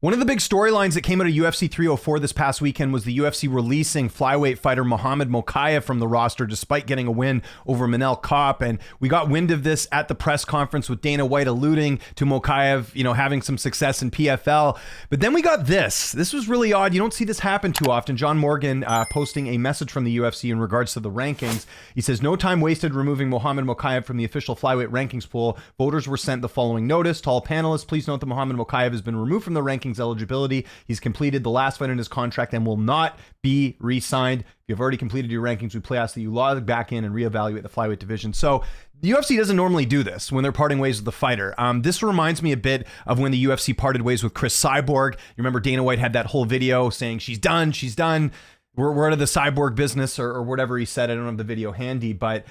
One of the big storylines that came out of UFC 304 this past weekend was the UFC releasing flyweight fighter Muhammad Mokaev from the roster despite getting a win over Manel Kape. And we got wind of this at the press conference with Dana White alluding to Mokaev, having some success in PFL. But then we got this. This was really odd. You don't see this happen too often. John Morgan posting a message from the UFC in regards to the rankings. He says, "No time wasted removing Muhammad Mokaev from the official flyweight rankings pool. Voters were sent the following notice. To all panelists, please note that Muhammad Mokaev has been removed from the rankings eligibility. He's completed the last fight in his contract and will not be re-signed. If you've already completed your rankings, we ask that you log back in and reevaluate the flyweight division." So the UFC doesn't normally do this when they're parting ways with the fighter. This reminds me a bit of when the UFC parted ways with Chris Cyborg. You remember Dana White had that whole video saying, she's done. We're out of the Cyborg business or whatever he said. I don't have the video handy, but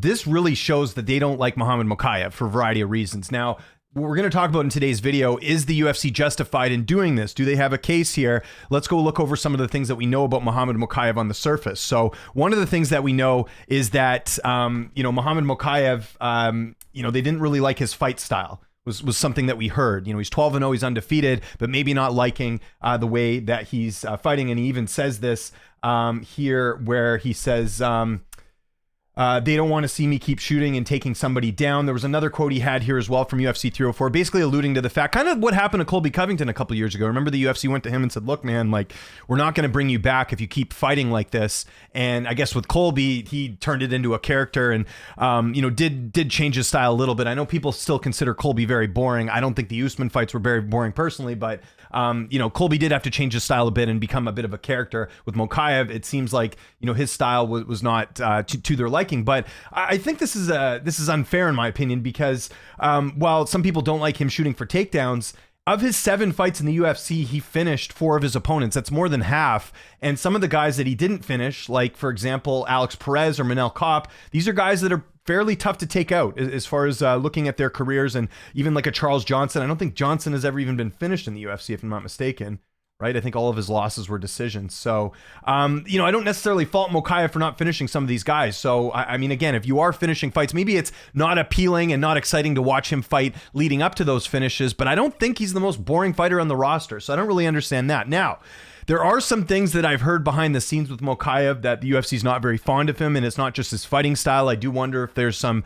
this really shows that they don't like Muhammad Mokaev for a variety of reasons. Now, what we're going to talk about in today's video is the UFC justified in doing this? Do they have a case here? Let's go look over some of the things that we know about Muhammad Mokaev on the surface. So one of the things that we know is that, Muhammad Mokaev, they didn't really like his fight style. Was something that we heard. He's 12-0, he's undefeated, but maybe not liking the way that he's fighting. And he even says this here where he says, they don't want to see me keep shooting and taking somebody down. There was another quote he had here as well from UFC 304, basically alluding to the fact, kind of what happened to Colby Covington a couple years ago. Remember the UFC went to him and said, look, man, we're not going to bring you back if you keep fighting like this. And I guess with Colby, he turned it into a character and, did change his style a little bit. I know people still consider Colby very boring. I don't think the Usman fights were very boring personally, but Colby did have to change his style a bit and become a bit of a character. With Mokaev, it seems like, his style was not to their liking. But I think this is unfair in my opinion, because while some people don't like him shooting for takedowns, of his 7 fights in the UFC, he finished 4 of his opponents. That's more than half. And some of the guys that he didn't finish, like, for example, Alex Perez or Manel Kape, these are guys that are fairly tough to take out as far as looking at their careers. And even like a Charles Johnson, I don't think Johnson has ever even been finished in the UFC, if I'm not mistaken. Right? I think all of his losses were decisions. So, I don't necessarily fault Mokaev for not finishing some of these guys. So, I mean, again, if you are finishing fights, maybe it's not appealing and not exciting to watch him fight leading up to those finishes, but I don't think he's the most boring fighter on the roster. So I don't really understand that. Now, there are some things that I've heard behind the scenes with Mokaev that the UFC is not very fond of him, and it's not just his fighting style. I do wonder if there's some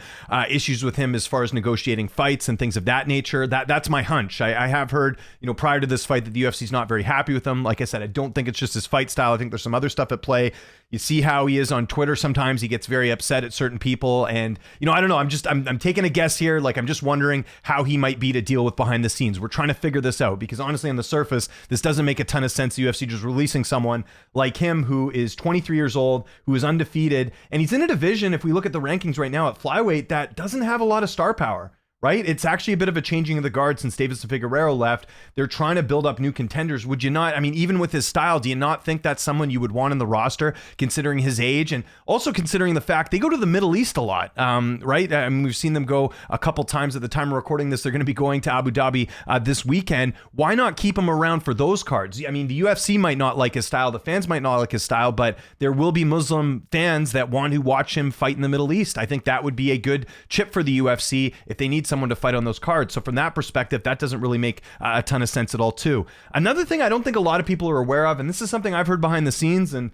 issues with him as far as negotiating fights and things of that nature. That's my hunch. I have heard, prior to this fight that the UFC is not very happy with him. Like I said, I don't think it's just his fight style. I think there's some other stuff at play. You see how he is on Twitter. Sometimes he gets very upset at certain people, and I don't know. I'm taking a guess here. I'm just wondering how he might be to deal with behind the scenes. We're trying to figure this out because honestly, on the surface, this doesn't make a ton of sense. The UFC just releasing someone like him who is 23 years old, who is undefeated, and he's in a division, if we look at the rankings right now at flyweight, that doesn't have a lot of star power. Right? It's actually a bit of a changing of the guard since Davis Figueiredo left. They're trying to build up new contenders. Would you not? I mean, even with his style, do you not think that's someone you would want in the roster, considering his age and also considering the fact they go to the Middle East a lot, right? I mean, we've seen them go a couple times at the time of recording this. They're going to be going to Abu Dhabi this weekend. Why not keep him around for those cards? I mean, the UFC might not like his style. The fans might not like his style, but there will be Muslim fans that want to watch him fight in the Middle East. I think that would be a good chip for the UFC if they need someone to fight on those cards. So from that perspective, that doesn't really make a ton of sense at all too. Another thing I don't think a lot of people are aware of, and this is something I've heard behind the scenes, and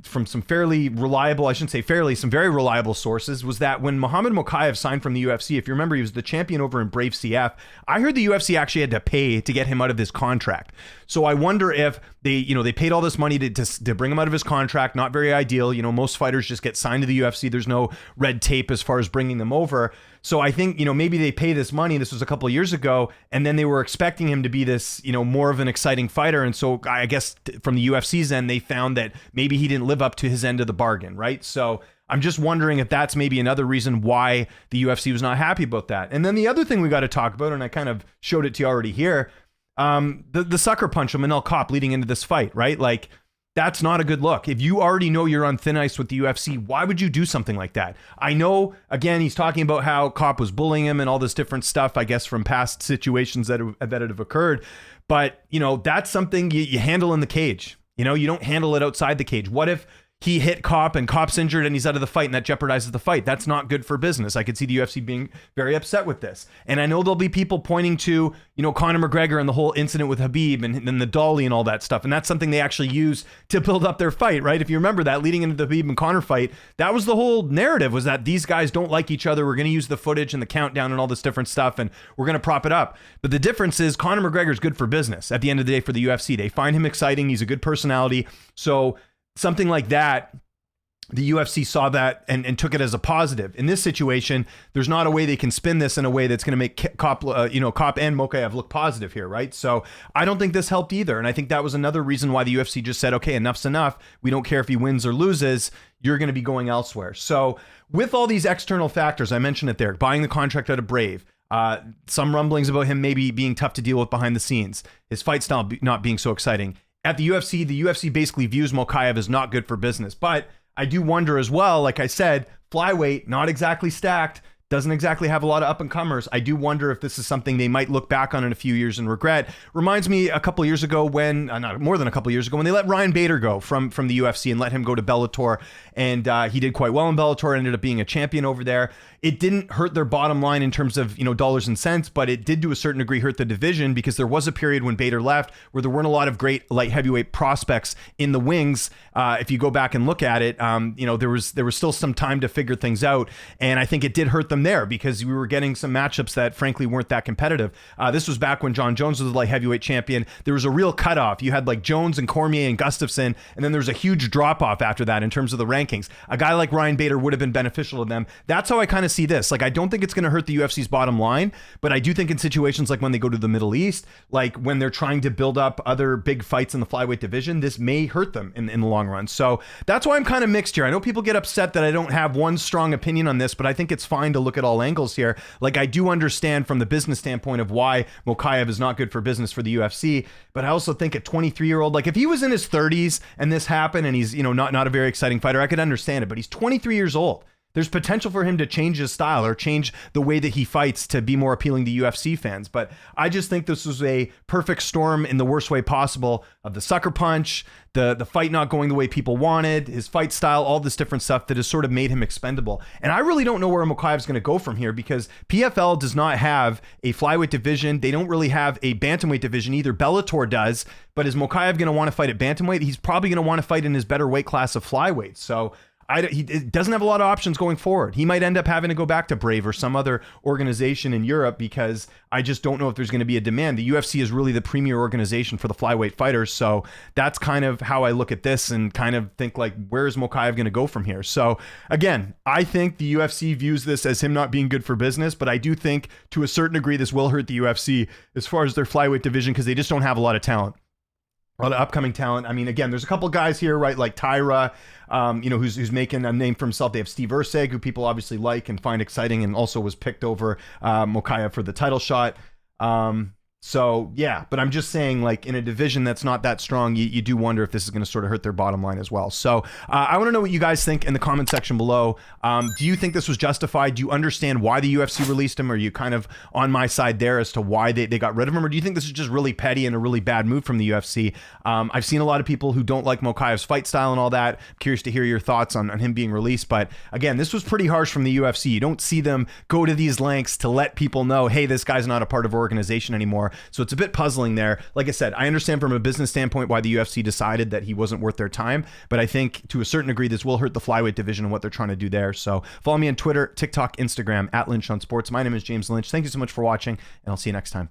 from some fairly reliable, I shouldn't say fairly, some very reliable sources, was that when Muhammad Mokaev signed from the UFC, if you remember, he was the champion over in Brave CF. I heard the UFC actually had to pay to get him out of his contract. So I wonder if they paid all this money to bring him out of his contract. Not very ideal. Most fighters just get signed to the UFC. There's no red tape as far as bringing them over. So I think, maybe they pay this money. This was a couple of years ago, and then they were expecting him to be this, more of an exciting fighter. And so I guess from the UFC's end, they found that maybe he didn't live up to his end of the bargain, right? So I'm just wondering if that's maybe another reason why the UFC was not happy about that. And then the other thing we got to talk about, and I kind of showed it to you already here, the sucker punch of Manel Kape leading into this fight, right? That's not a good look. If you already know you're on thin ice with the UFC, why would you do something like that? I know, again, he's talking about how Kape was bullying him and all this different stuff, I guess, from past situations that have occurred. But, that's something you handle in the cage. You don't handle it outside the cage. What if he hit Kape and Kape's injured and he's out of the fight and that jeopardizes the fight. That's not good for business. I could see the UFC being very upset with this. And I know there'll be people pointing to, Conor McGregor and the whole incident with Khabib and the dolly and all that stuff. And that's something they actually use to build up their fight, right? If you remember that leading into the Khabib and Conor fight, that was the whole narrative, was that these guys don't like each other. We're going to use the footage and the countdown and all this different stuff and we're going to prop it up. But the difference is Conor McGregor is good for business at the end of the day for the UFC. They find him exciting. He's a good personality. So something like that, the UFC saw that and took it as a positive. In this situation, there's not a way they can spin this in a way that's going to make Kape and Mokaev look positive here, right? So I don't think this helped either. And I think that was another reason why the UFC just said, okay, enough's enough. We don't care if he wins or loses. You're going to be going elsewhere. So with all these external factors, I mentioned it there, buying the contract out of Brave, some rumblings about him maybe being tough to deal with behind the scenes, his fight style not being so exciting. At the UFC basically views Mokaev as not good for business. But I do wonder as well, like I said, flyweight, not exactly stacked, doesn't exactly have a lot of up-and-comers. I do wonder if this is something they might look back on in a few years and regret. Reminds me a couple years ago when, not more than a couple years ago, when they let Ryan Bader go from the UFC and let him go to Bellator. And he did quite well in Bellator, ended up being a champion over there. It didn't hurt their bottom line in terms of, dollars and cents, but it did to a certain degree hurt the division because there was a period when Bader left where there weren't a lot of great light heavyweight prospects in the wings. If you go back and look at it, there was still some time to figure things out. And I think it did hurt them there because we were getting some matchups that frankly weren't that competitive. This was back when John Jones was the light heavyweight champion. There was a real cutoff. You had like Jones and Cormier and Gustafsson, and then there was a huge drop off after that in terms of the rankings. A guy like Ryan Bader would have been beneficial to them. That's how I kind of see this. Like, I don't think it's going to hurt the UFC's bottom line, but I do think in situations like when they go to the Middle East, like when they're trying to build up other big fights in the flyweight division, this may hurt them in the long run. So that's why I'm kind of mixed here. I know people get upset that I don't have one strong opinion on this, but I think it's fine to look at all angles here. Like, I do understand from the business standpoint of why Mokaev is not good for business for the UFC, but I also think a 23-year-old, like if he was in his 30s and this happened and he's, not a very exciting fighter, I could understand it, but he's 23 years old. There's potential for him to change his style or change the way that he fights to be more appealing to UFC fans. But I just think this was a perfect storm in the worst way possible of the sucker punch, the fight not going the way people wanted, his fight style, all this different stuff that has sort of made him expendable. And I really don't know where Mokaev's going to go from here because PFL does not have a flyweight division. They don't really have a bantamweight division either. Bellator does, but is Mokaev going to want to fight at bantamweight? He's probably going to want to fight in his better weight class of flyweight. So he doesn't have a lot of options going forward. He might end up having to go back to Brave or some other organization in Europe because I just don't know if there's going to be a demand. The UFC is really the premier organization for the flyweight fighters. So that's kind of how I look at this and kind of think like, where is Mokaev going to go from here? So again, I think the UFC views this as him not being good for business, but I do think to a certain degree this will hurt the UFC as far as their flyweight division because they just don't have a lot of talent. A lot of upcoming talent. I mean, again, there's a couple guys here, right? Like Tyra, who's making a name for himself. They have Steve Erceg, who people obviously like and find exciting, and also was picked over Mokaev for the title shot. So yeah, but I'm just saying, like in a division that's not that strong, you do wonder if this is going to sort of hurt their bottom line as well. So I want to know what you guys think in the comment section below. Do you think this was justified? Do you understand why the UFC released him? Are you kind of on my side there as to why they got rid of him? Or do you think this is just really petty and a really bad move from the UFC? I've seen a lot of people who don't like Mokaev's fight style and all that. I'm curious to hear your thoughts on him being released. But again, this was pretty harsh from the UFC. You don't see them go to these lengths to let people know, hey, this guy's not a part of our organization anymore. So it's a bit puzzling there. Like I said, I understand from a business standpoint why the UFC decided that he wasn't worth their time, but I think to a certain degree this will hurt the flyweight division and what they're trying to do there. So follow me on Twitter, TikTok, Instagram, @Lynch on Sports. My name is James Lynch. Thank you so much for watching, and I'll see you next time.